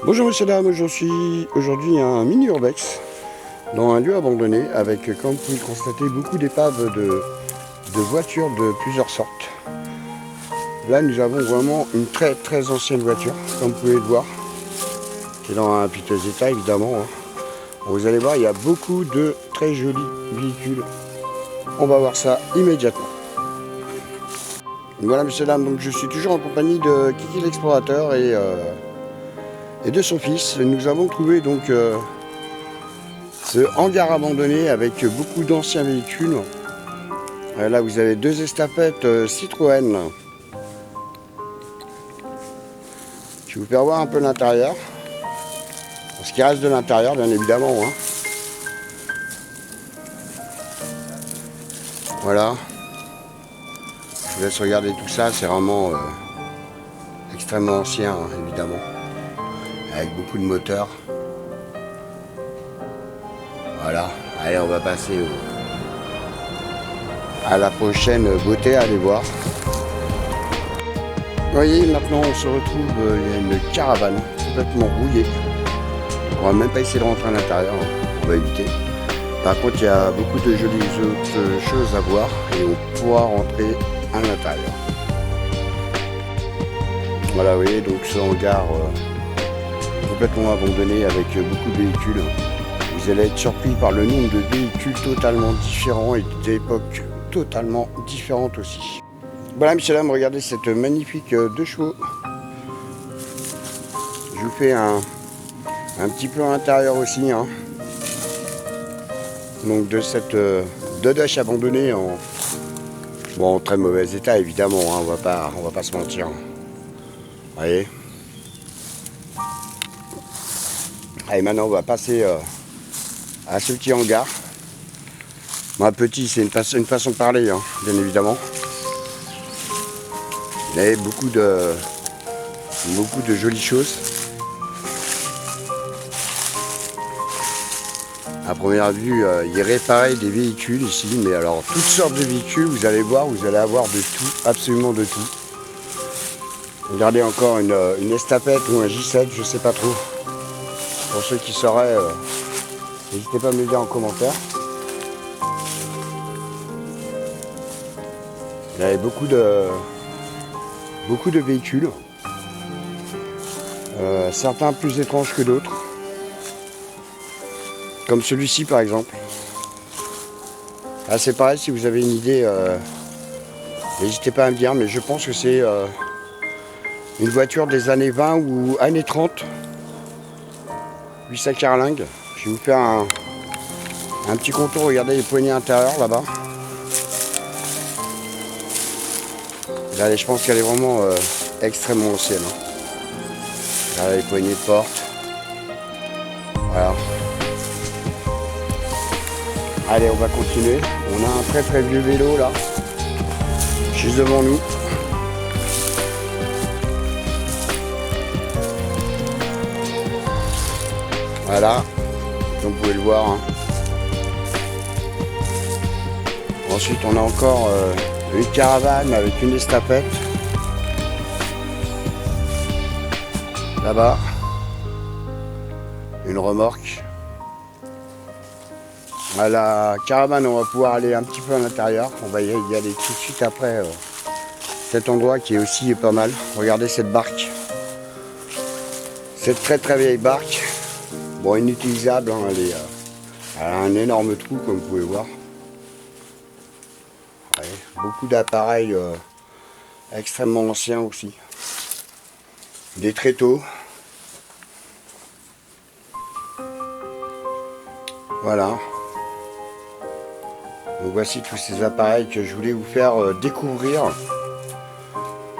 Bonjour messieurs dames, je suis aujourd'hui un mini urbex dans un lieu abandonné avec, comme vous pouvez le constater, beaucoup d'épaves de voitures de plusieurs sortes. Là nous avons vraiment une très ancienne voiture, comme vous pouvez le voir, qui est dans un piteux état évidemment. Vous allez voir, il y a beaucoup de très jolis véhicules. On va voir ça immédiatement. Voilà messieurs dames, donc je suis toujours en compagnie de Kiki l'explorateur et de son fils. Nous avons trouvé donc ce hangar abandonné avec beaucoup d'anciens véhicules. Là vous avez deux estafettes Citroën. Je vais vous faire voir un peu l'intérieur. Ce qui reste de l'intérieur bien évidemment. Voilà. Je vous laisse regarder tout ça, c'est vraiment extrêmement ancien évidemment. Avec beaucoup de moteurs. Voilà. Allez, on va passer à la prochaine beauté, allez voir. Vous voyez, maintenant on se retrouve, il y a une caravane complètement rouillée. On va même pas essayer de rentrer à l'intérieur, on va éviter. Par contre, il y a beaucoup de jolies autres choses à voir et on pourra rentrer à l'intérieur. Voilà, vous voyez, donc ce hangar complètement abandonné avec beaucoup de véhicules. Vous allez être surpris par le nombre de véhicules totalement différents et d'époques totalement différentes aussi. Voilà, messieurs dames, regardez cette magnifique 2 chevaux. Je vous fais un petit plan intérieur aussi. Donc de cette Dodoche abandonnée en très mauvais état évidemment. On va pas se mentir. Vous voyez. Allez, maintenant on va passer à ce petit hangar. Petit, c'est une façon de parler, bien évidemment. Il y a beaucoup de jolies choses. À première vue, il réparait des véhicules ici, mais alors toutes sortes de véhicules, vous allez voir, vous allez avoir de tout, absolument de tout. Regardez encore une estafette ou un J7, je sais pas trop. Pour ceux qui sauraient, n'hésitez pas à me le dire en commentaire. Il y avait beaucoup de véhicules, certains plus étranges que d'autres, comme celui-ci par exemple. C'est pareil, si vous avez une idée, n'hésitez pas à me dire, mais je pense que c'est une voiture des années 20 ou années 30. 8 carlingue. Je vais vous faire un petit contour, regardez les poignées intérieures là-bas. Là, je pense qu'elle est vraiment extrêmement ancienne. Là, les poignées de porte. Voilà. Allez, on va continuer. On a un très vieux vélo là, juste devant nous. Voilà, comme vous pouvez le voir. Ensuite, on a encore une caravane avec une estafette. Là-bas, une remorque. À la caravane, on va pouvoir aller un petit peu à l'intérieur. On va y aller tout de suite après cet endroit qui est aussi pas mal. Regardez cette barque. Cette très vieille barque. Bon, inutilisable, elle a un énorme trou comme vous pouvez voir. Ouais, beaucoup d'appareils extrêmement anciens aussi. Des tréteaux. Voilà. Donc voici tous ces appareils que je voulais vous faire découvrir.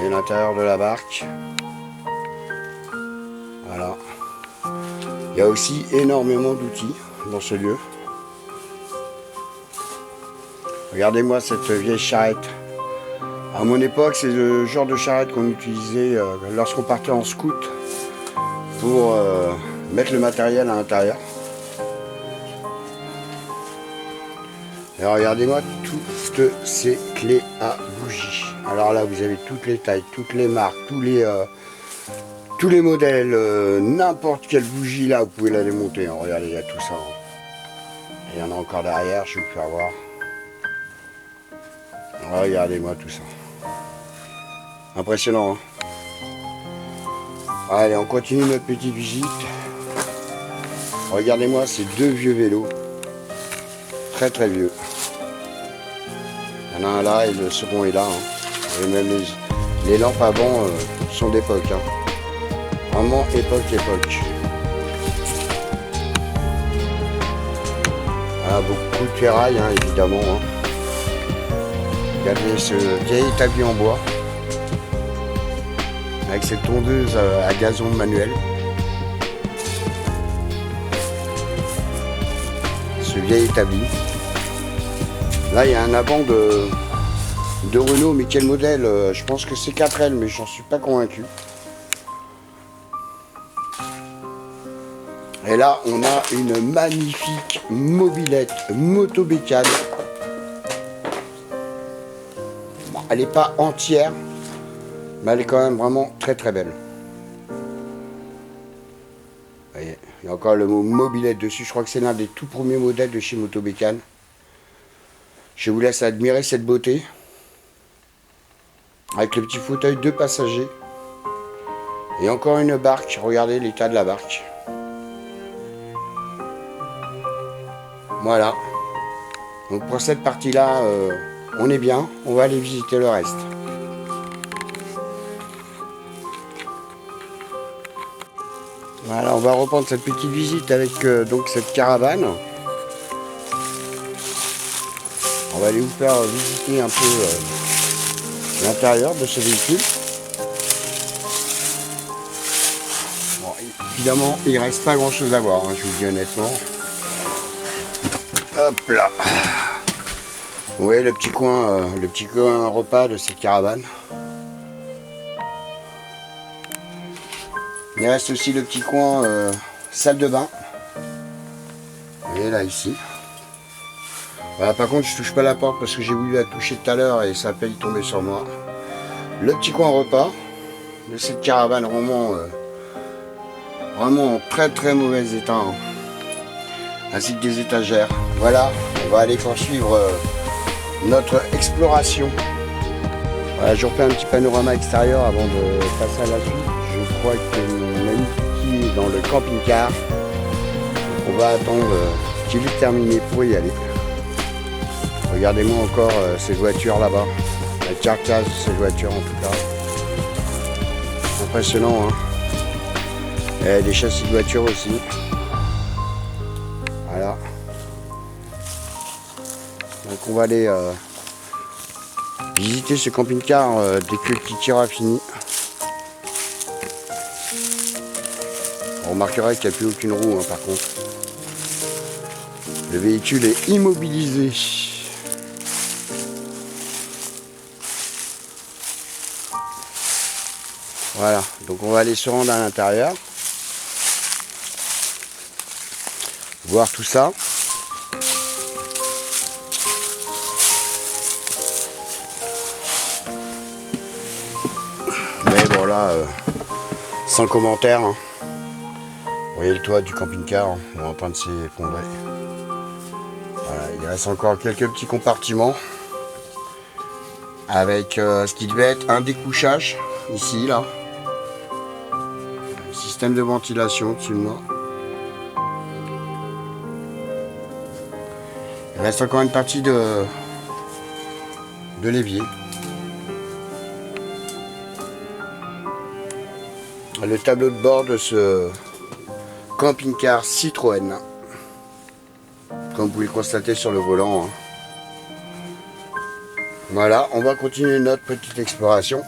Et l'intérieur de la barque. Voilà. Il y a aussi énormément d'outils dans ce lieu. Regardez-moi cette vieille charrette. À mon époque, c'est le genre de charrette qu'on utilisait lorsqu'on partait en scout pour mettre le matériel à l'intérieur. Et regardez-moi toutes ces clés à bougies. Alors là, vous avez toutes les tailles, toutes les marques, tous les modèles, n'importe quelle bougie là, vous pouvez la démonter. Hein. Regardez, il y a tout ça. Hein. Il y en a encore derrière, je vais vous faire voir. Regardez-moi tout ça. Impressionnant. Hein. Allez, on continue notre petite visite. Regardez-moi ces deux vieux vélos. Très très vieux. Il y en a un là et le second est là. Hein. Et même les lampes avant sont d'époque. Hein. Vraiment époque. Ah, beaucoup de ferraille, hein, évidemment. Hein. Regardez ce vieil établi en bois. Avec cette tondeuse à gazon manuel. Ce vieil établi. Là, il y a un avant de Renault, mais quel modèle? Je pense que c'est 4L, mais j'en suis pas convaincu. Et là, on a une magnifique mobilette moto-bécane. Bon, elle n'est pas entière, mais elle est quand même vraiment très très belle. Vous voyez, il y a encore le mot mobilette dessus. Je crois que c'est l'un des tout premiers modèles de chez Moto-Bécane. Je vous laisse admirer cette beauté. Avec le petit fauteuil de passagers. Et encore une barque. Regardez l'état de la barque. Voilà. Donc pour cette partie-là, on est bien. On va aller visiter le reste. Voilà, on va reprendre cette petite visite avec donc cette caravane. On va aller vous faire visiter un peu l'intérieur de ce véhicule. Bon, évidemment, il ne reste pas grand chose à voir, hein, je vous le dis honnêtement. Hop là. Vous voyez le petit coin repas de cette caravane. Il reste aussi le petit coin salle de bain. Vous voyez là ici. Voilà, par contre je touche pas la porte parce que j'ai voulu la toucher tout à l'heure et ça a failli tomber sur moi. Le petit coin repas de cette caravane vraiment en très très mauvais état. Hein. Ainsi que des étagères. Voilà, on va aller poursuivre notre exploration. Voilà, je refais un petit panorama extérieur avant de passer à la suite. Je crois que mon ami qui est dans le camping-car. On va attendre qu'il est terminé pour y aller. Regardez-moi encore ces voitures là-bas. La carcasse de ces voitures en tout cas. Impressionnant, hein. Et des châssis de voitures aussi. Voilà. Donc on va aller visiter ce camping-car dès que le petit tir a fini. On remarquera qu'il n'y a plus aucune roue hein, par contre. Le véhicule est immobilisé. Voilà, donc on va aller se rendre à l'intérieur. Voir tout ça. Mais bon là, sans commentaire. Hein. Vous voyez le toit du camping-car, hein, on est en train de s'effondrer. Voilà, il reste encore quelques petits compartiments. Avec ce qui devait être un découchage, ici, là. Système de ventilation au-dessus de moi. Il reste encore une partie de l'évier. Le tableau de bord de ce camping-car Citroën. Comme vous pouvez le constater sur le volant. Hein. Voilà, on va continuer notre petite exploration.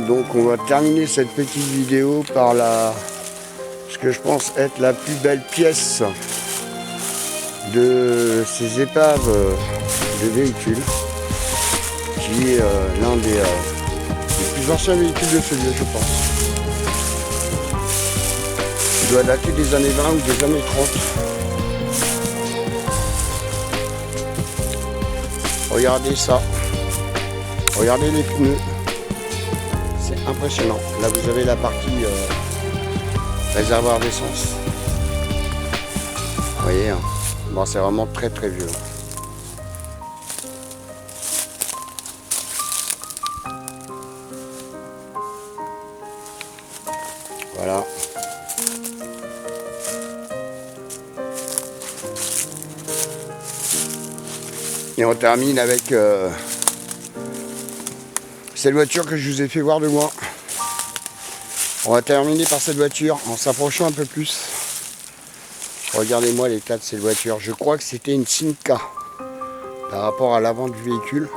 Donc on va terminer cette petite vidéo par ce que je pense être la plus belle pièce de ces épaves de véhicules, qui est l'un des plus anciens véhicules de ce lieu, je pense. Il doit dater des années 20 ou des années 30. Regardez ça. Regardez les pneus. C'est impressionnant. Là vous avez la partie réservoir d'essence. Vous voyez, hein. Bon, c'est vraiment très très vieux. Voilà. Et on termine avec cette voiture que je vous ai fait voir de loin. On va terminer par cette voiture en s'approchant un peu plus. Regardez-moi l'état de cette voiture. Je crois que c'était une Simca par rapport à l'avant du véhicule.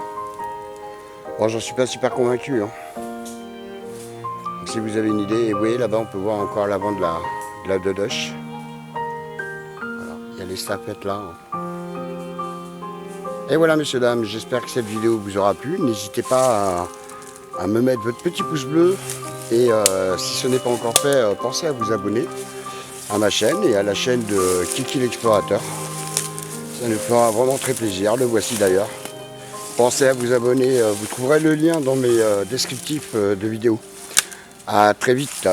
Bon, j'en suis pas super convaincu. Hein. Donc, si vous avez une idée, et vous voyez là-bas, on peut voir encore l'avant de la Dodoche. Voilà. Il y a les stafettes là. Et voilà, messieurs, dames, j'espère que cette vidéo vous aura plu. N'hésitez pas à me mettre votre petit pouce bleu. Et si ce n'est pas encore fait, pensez à vous abonner à ma chaîne et à la chaîne de Kiki l'Explorateur. Ça nous fera vraiment très plaisir, le voici d'ailleurs. Pensez à vous abonner, vous trouverez le lien dans mes descriptifs de vidéos. À très vite.